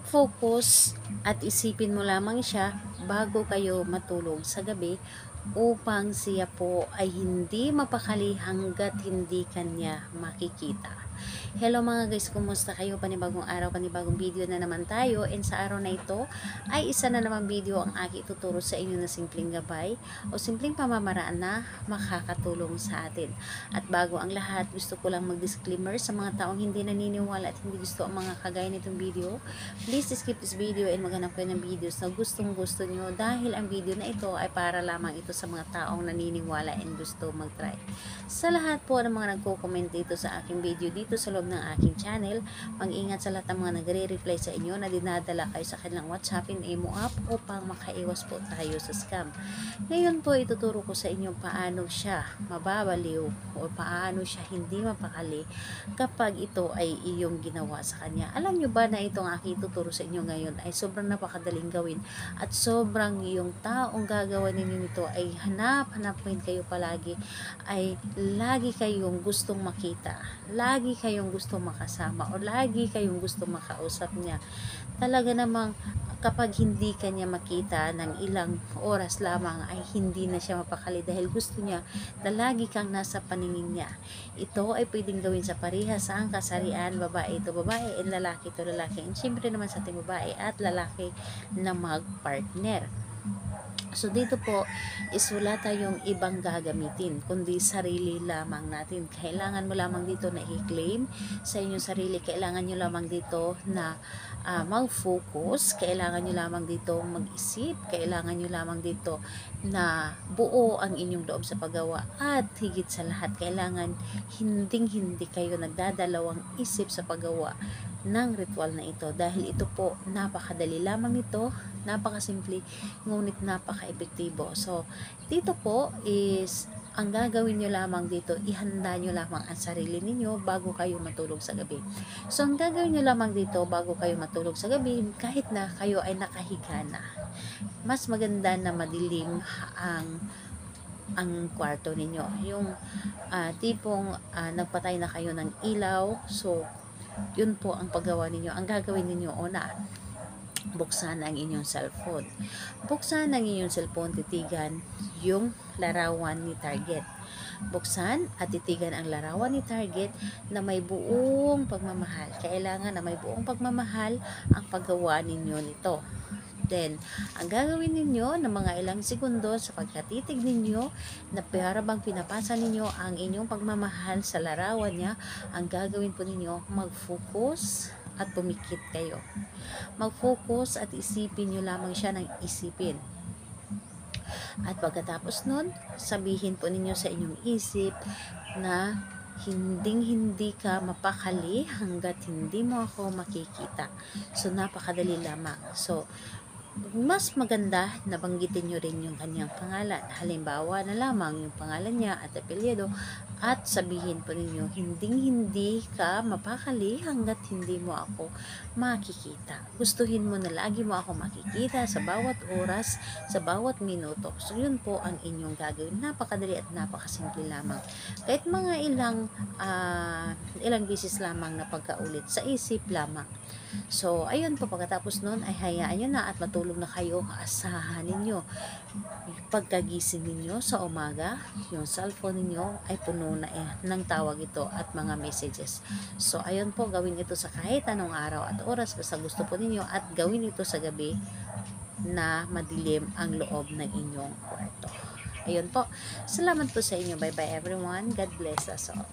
mag-focus at isipin mo lamang siya bago kayo matulog sa gabi upang siya po ay hindi mapakali hanggat hindi kanya makikita. Hello mga guys, kumusta kayo? Panibagong araw, panibagong video na naman tayo, and sa araw na ito ay isa na naman video ang aking ituturo sa inyo na simpleng gabay o simpleng pamamaraan na makakatulong sa atin. At bago ang lahat, gusto ko lang mag-disclaimer sa mga taong hindi naniniwala at hindi gusto ang mga kagaya nitong video. Please skip this video and maghanap kayo ng videos na gustong gusto nyo, dahil ang video na ito ay para lamang ito sa mga taong naniniwala and gusto mag-try. Sa lahat po ng mga nagko-comment dito sa aking video dito sa loob ng aking channel, mag-ingat sa lahat ng mga nagre-reply sa inyo na dinadala kayo sa kanilang WhatsApp and Imo app upang makaiwas po tayo sa scam. Ngayon po ituturo ko sa inyo paano siya mababaliw o paano siya hindi mapakali kapag ito ay iyong ginawa sa kanya. Alam nyo ba na itong aking ituturo sa inyo ngayon ay sobrang napakadaling gawin at sobrang yung taong gagawa ninyo nito ay hanap-hanap kayo palagi, ay lagi kayong gustong makita, lagi kayong gustong makasama, o lagi kayong gustong makausap niya. Talaga namang kapag hindi kanya makita ng ilang oras lamang ay hindi na siya mapakali dahil gusto niya na lagi kang nasa paningin niya. Ito ay pwedeng gawin sa parehas, ang kasarian, babae ito babae and lalaki ito lalaki, and syempre naman sa ating babae at lalaki na mag-partner. So dito po is wala tayong ibang gagamitin kundi sarili lamang natin. Kailangan mo lamang dito na i-claim sa inyong sarili. Kailangan nyo lamang dito na mag-focus. Kailangan nyo lamang dito mag-isip. Kailangan nyo lamang dito na buo ang inyong loob sa paggawa. At higit sa lahat, kailangan hindi kayo nagdadalawang isip sa paggawa ng ritual na ito, dahil ito po napakadali lamang nito, napakasimple, ngunit napaka-epektibo. So dito po is ang gagawin nyo lamang dito, ihanda nyo lamang ang sarili ninyo bago kayo matulog sa gabi. So ang gagawin nyo lamang dito bago kayo matulog sa gabi, kahit na kayo ay nakahiga na, mas maganda na madilim ang kwarto ninyo, yung tipong nagpatay na kayo ng ilaw. So yun po ang paggawa ninyo. Ang gagawin ninyo, una, buksan ang inyong cellphone. Buksan ang inyong cellphone, titigan yung larawan ni target. Buksan at titigan ang larawan ni target na may buong pagmamahal. Kailangan na may buong pagmamahal ang paggawa ninyo nito. Then, ang gagawin ninyo ng mga ilang segundo sa pagkatitig ninyo na para bang pinapasa ninyo ang inyong pagmamahal sa larawan niya, ang gagawin po ninyo, mag-focus at pumikit kayo. Mag-focus at isipin nyo lamang siya ng isipin. At pagkatapos nun, sabihin po ninyo sa inyong isip na hindi ka mapakali hanggat hindi mo ako makikita. So napakadali lamang. So mas maganda na banggitin nyo rin yung kanyang pangalan. Halimbawa na lamang yung pangalan niya at apelyido, at sabihin po ninyo, hindi ka mapakali hanggat hindi mo ako makikita. Gustuhin mo na lagi mo ako makikita sa bawat oras, sa bawat minuto. So yun po ang inyong gagawin. Napakadali at napakasimple lamang. Kahit mga ilang beses lamang na pagkaulit sa isip lamang. So ayun po, pagkatapos nun ay hayaan nyo na at matulog na kayo. Asahan ninyo, pagkagising ninyo sa umaga, yung cellphone ninyo ay puno na ng tawag ito at mga messages. So ayun po, gawin ito sa kahit anong araw at oras basta gusto po ninyo, at gawin ito sa gabi na madilim ang loob ng inyong kwarto. Ayun po, salamat po sa inyo. Bye bye everyone, God bless us all.